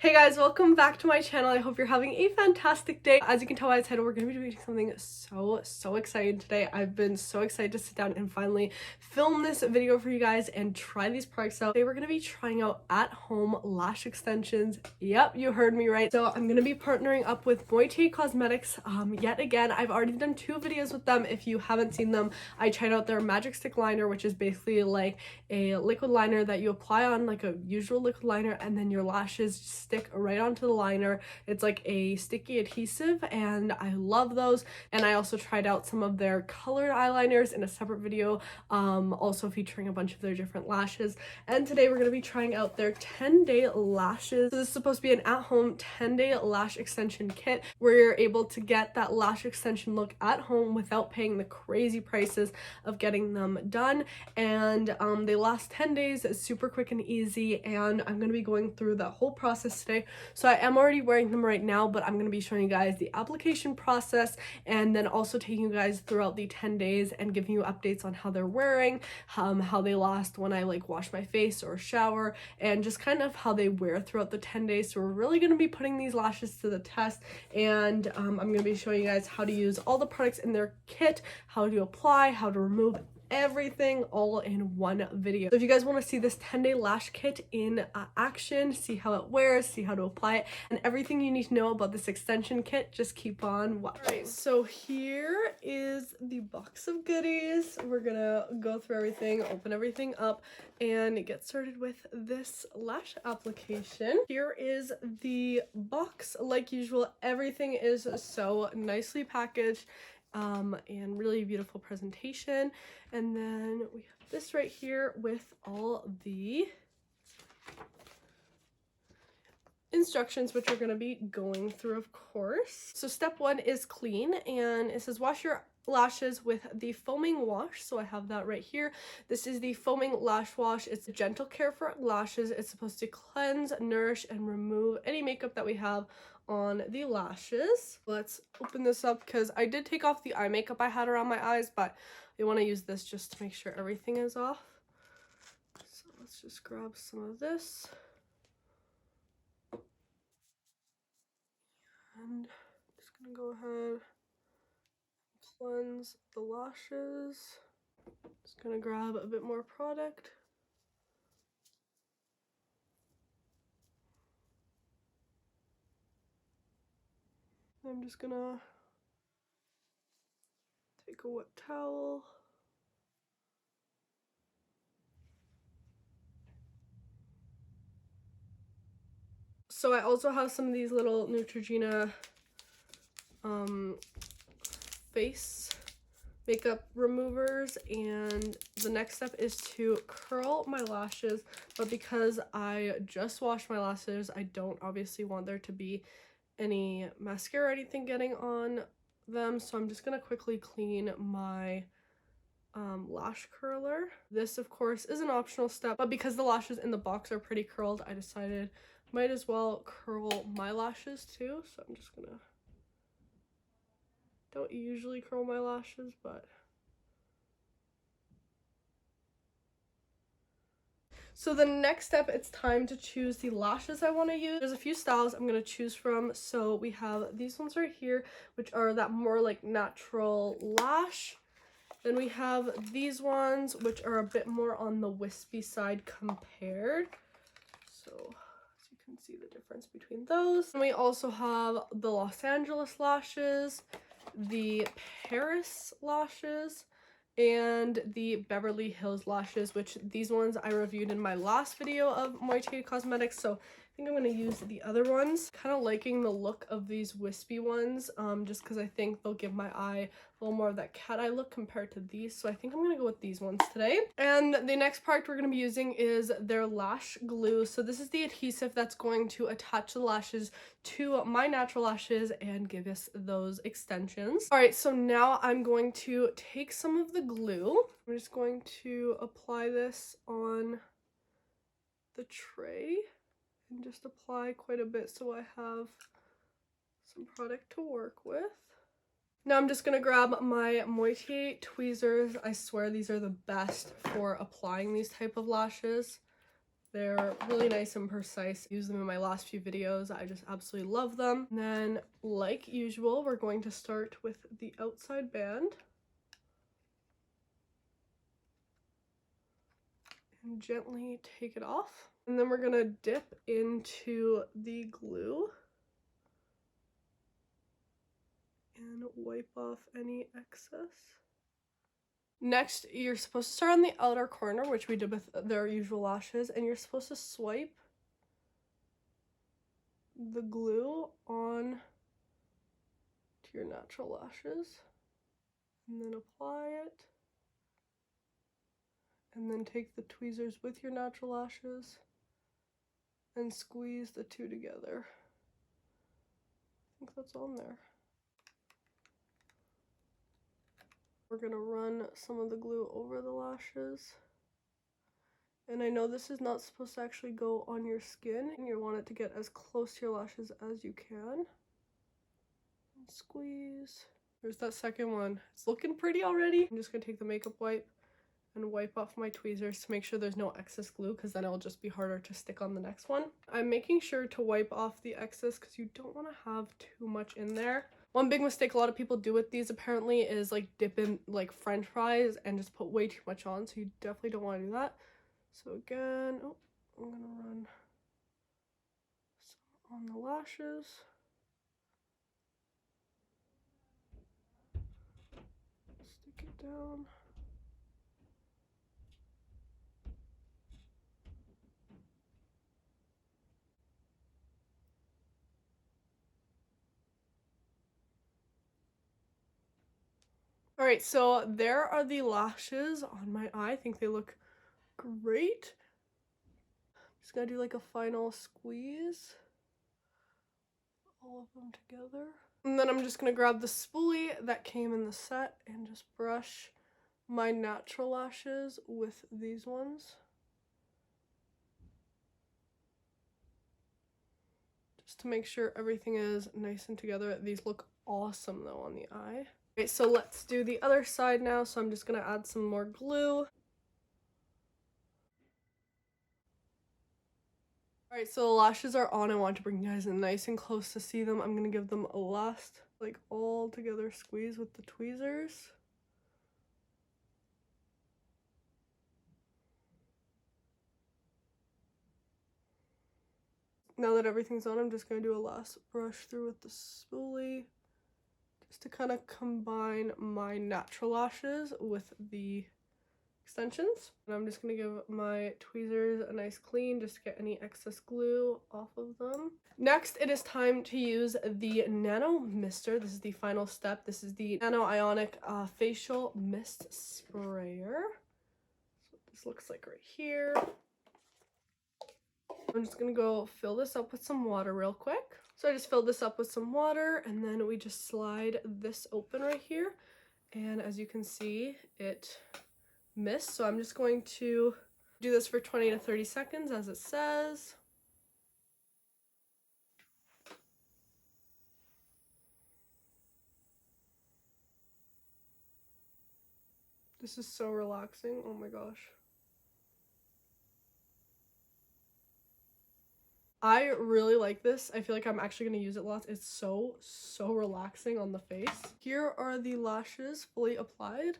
Hey guys, welcome back to my channel. I hope you're having a fantastic day. As you can tell by the title, we're going to be doing something so exciting today. I've been so excited to sit down and finally film this video for you guys and try these products out. Today we're going to be trying out at-home lash extensions. Yep, you heard me right. So I'm going to be partnering up with Moitie Cosmetics yet again. I've already done 2 videos with them. If you haven't seen them, I tried out their magic stick liner, which is basically like a liquid liner that you apply on like a usual liquid liner, and then your lashes stick right onto the liner. It's like a sticky adhesive and I love those. And I also tried out some of their colored eyeliners in a separate video, also featuring a bunch of their different lashes. And today we're going to be trying out their 10-day lashes. So this is supposed to be an at-home 10-day lash extension kit where you're able to get that lash extension look at home without paying the crazy prices of getting them done. And they last 10 days. It's super quick and easy, and I'm going to be going through that whole process today. So I am already wearing them right now, but I'm going to be showing you guys the application process and then also taking you guys throughout the 10 days and giving you updates on how they're wearing, how they last when I like wash my face or shower, and just kind of how they wear throughout the 10 days. So we're really going to be putting these lashes to the test, and I'm going to be showing you guys how to use all the products in their kit, how to apply, how to remove, everything all in one video. So if you guys want to see this 10-day lash kit in action, see how it wears, see how to apply it, and everything you need to know about this extension kit, just keep on watching. Alright, so here is the box of goodies. We're gonna go through everything, open everything up, and get started with this lash application. Here is the box. Like usual, everything is so nicely packaged and really beautiful presentation. And then we have this right here with all the instructions, which we're going to be going through, of course. So step 1 is clean, and it says wash your lashes with the foaming wash. So I have that right here. This is the foaming lash wash. It's a gentle care for lashes. It's supposed to cleanse, nourish, and remove any makeup that we have on the lashes. Let's open this up because I did take off the eye makeup I had around my eyes, but I want to use this just to make sure everything is off. So let's just grab some of this. And I'm just gonna go ahead and cleanse the lashes. Just gonna grab a bit more product. I'm just gonna take a wet towel. So I also have some of these little Neutrogena face makeup removers, and the next step is to curl my lashes, but because I just washed my lashes, I don't obviously want there to be any mascara or anything getting on them, so I'm just gonna quickly clean my lash curler. This of course is an optional step, but because the lashes in the box are pretty curled, I decided might as well curl my lashes too. So I'm just gonna, don't usually curl my lashes, but so the next step, it's time to choose the lashes I want to use. There's a few styles I'm going to choose from. So we have these ones right here, which are that more like natural lash. Then we have these ones, which are a bit more on the wispy side compared. So as you can see the difference between those. And we also have the Los Angeles lashes, the Paris lashes, and the Beverly Hills lashes, which these ones I reviewed in my last video of Moitie Cosmetics, so I think I'm going to use the other ones. Kind of liking the look of these wispy ones, just because I think they'll give my eye a little more of that cat eye look compared to these, so I think I'm going to go with these ones today. And the next product we're going to be using is their lash glue. So this is the adhesive that's going to attach the lashes to my natural lashes and give us those extensions. Alright, so now I'm going to take some of the glue. I'm just going to apply this on the tray and just apply quite a bit so I have some product to work with. Now I'm just gonna grab my Moitié tweezers. I swear these are the best for applying these type of lashes. They're really nice and precise. I used them in my last few videos. I just absolutely love them. And then, like usual, we're going to start with the outside band. And gently take it off. And then we're gonna dip into the glue and wipe off any excess. Next, you're supposed to start on the outer corner, which we did with their usual lashes, and you're supposed to swipe the glue on to your natural lashes, and then apply it, and then take the tweezers with your natural lashes and squeeze the two together. I think that's on there. We're gonna run some of the glue over the lashes. And I know this is not supposed to actually go on your skin, and you want it to get as close to your lashes as you can. And squeeze. There's that second one. It's looking pretty already. I'm just gonna take the makeup wipe and wipe off my tweezers to make sure there's no excess glue, because then it'll just be harder to stick on the next one. I'm making sure to wipe off the excess because you don't want to have too much in there. One big mistake a lot of people do with these apparently is like dip in like french fries and just put way too much on, so you definitely don't want to do that. So again, oh, I'm gonna run some on the lashes. Stick it down. Alright, so there are the lashes on my eye. I think they look great. Just gonna do like a final squeeze. All of them together. And then I'm just gonna grab the spoolie that came in the set and just brush my natural lashes with these ones. Just to make sure everything is nice and together. These look awesome though on the eye. Okay, so let's do the other side now. So I'm just gonna add some more glue. Alright, so the lashes are on. I want to bring you guys in nice and close to see them. I'm gonna give them a last, like, all together squeeze with the tweezers. Now that everything's on, I'm just gonna do a last brush through with the spoolie, just to kind of combine my natural lashes with the extensions. And I'm just gonna give my tweezers a nice clean just to get any excess glue off of them. Next, it is time to use the Nano Mister. This is the final step. This is the Nano Ionic Facial Mist Sprayer. That's what this looks like right here. I'm just gonna go fill this up with some water real quick. So I just filled this up with some water, and then we just slide this open right here. And as you can see, it mist. So I'm just going to do this for 20 to 30 seconds as it says. This is so relaxing. Oh my gosh. I really like this. I feel like I'm actually going to use it lots. It's so relaxing on the face. Here are the lashes fully applied.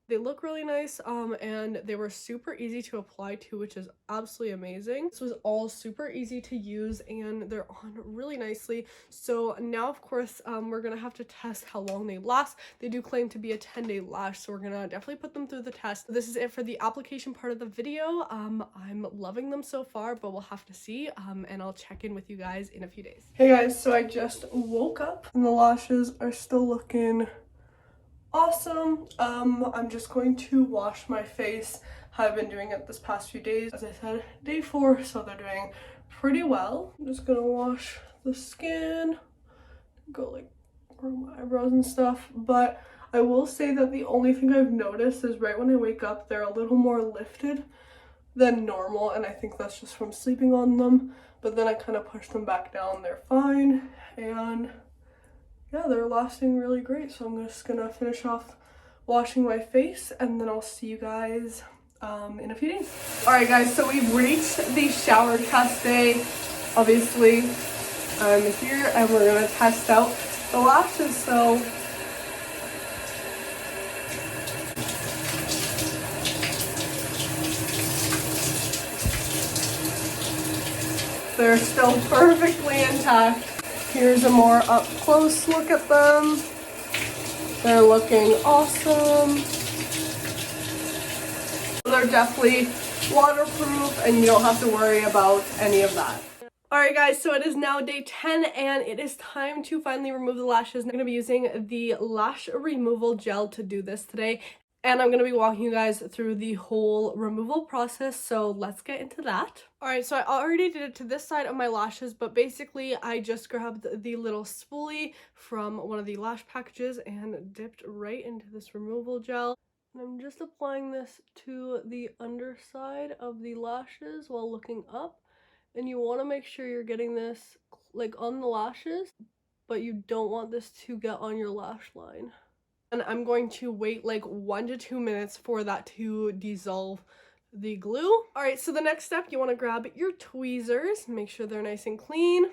They look really nice, and they were super easy to apply to, which is absolutely amazing. This was all super easy to use, and they're on really nicely. So now, of course, we're gonna have to test how long they last. They do claim to be a 10-day lash, so we're gonna definitely put them through the test. This is it for the application part of the video. I'm loving them so far, but we'll have to see, and I'll check in with you guys in a few days. Hey guys, so I just woke up, and the lashes are still looking awesome. I'm just going to wash my face. I've been doing it this past few days. As I said, day 4, so they're doing pretty well. I'm just gonna wash the skin, go like around my eyebrows and stuff. But I will say that the only thing I've noticed is right when I wake up, they're a little more lifted than normal, and I think that's just from sleeping on them. But then I kind of push them back down, they're fine, and yeah, they're lasting really great. So I'm just gonna finish off washing my face, and then I'll see you guys in a few days. Alright guys, so we've reached the shower test day. Obviously, I'm here and we're gonna test out the lashes. So they're still perfectly intact. Here's a more up close look at them. They're looking awesome. They're definitely waterproof and you don't have to worry about any of that. Alright guys, so it is now day 10 and it is time to finally remove the lashes. I'm going to be using the lash removal gel to do this today. And I'm going to be walking you guys through the whole removal process, so let's get into that. Alright, so I already did it to this side of my lashes, but basically I just grabbed the little spoolie from one of the lash packages and dipped right into this removal gel. And I'm just applying this to the underside of the lashes while looking up. And you want to make sure you're getting this like on the lashes, but you don't want this to get on your lash line. And I'm going to wait like 1 to 2 minutes for that to dissolve the glue. Alright, so the next step, you want to grab your tweezers, make sure they're nice and clean.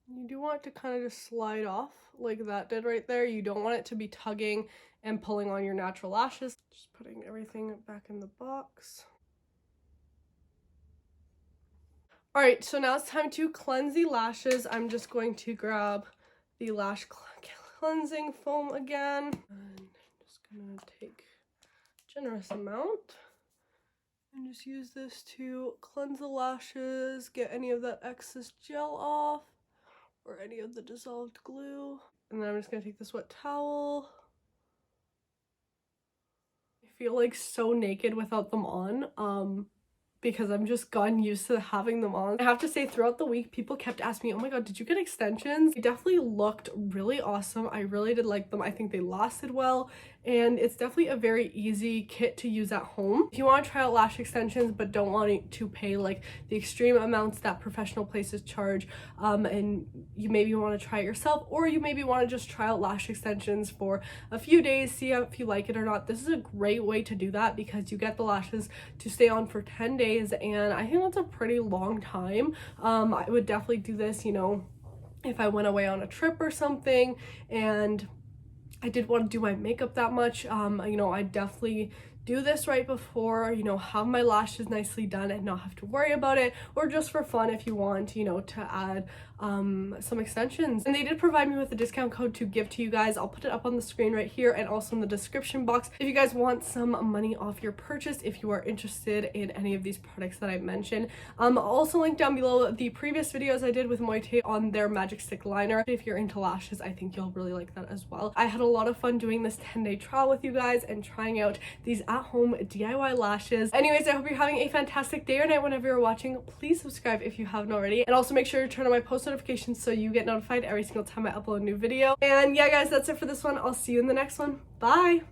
You do want it to kind of just slide off like that did right there. You don't want it to be tugging and pulling on your natural lashes. Just putting everything back in the box. Alright, so now it's time to cleanse the lashes. I'm just going to grab the lash cleansing foam again. And I'm just gonna take a generous amount and just use this to cleanse the lashes, get any of that excess gel off or any of the dissolved glue. And then I'm just gonna take this wet towel. I feel like so naked without them on. Because I'm just gotten used to having them on. I have to say, throughout the week, people kept asking me, oh my god, did you get extensions? They definitely looked really awesome. I really did like them. I think they lasted well. And it's definitely a very easy kit to use at home. If you want to try out lash extensions but don't want to pay like the extreme amounts that professional places charge, and you maybe want to try it yourself, or you maybe want to just try out lash extensions for a few days, see if you like it or not, this is a great way to do that because you get the lashes to stay on for 10 days, and I think that's a pretty long time. I would definitely do this, you know, if I went away on a trip or something and I didn't want to do my makeup that much. You know, I definitely do this right before, you know, have my lashes nicely done and not have to worry about it, or just for fun if you want, you know, to add some extensions. And they did provide me with a discount code to give to you guys. I'll put it up on the screen right here and also in the description box if you guys want some money off your purchase, if you are interested in any of these products that I mentioned. I'll also link down below the previous videos I did with Moitié on their magic stick liner. If you're into lashes, I think you'll really like that as well. I had a lot of fun doing this 10-day trial with you guys and trying out these at-home DIY lashes. Anyways, I hope you're having a fantastic day or night whenever you're watching. Please subscribe if you haven't already, and also make sure to turn on my post notifications so you get notified every single time I upload a new video. And yeah guys, that's it for this one. I'll see you in the next one. Bye!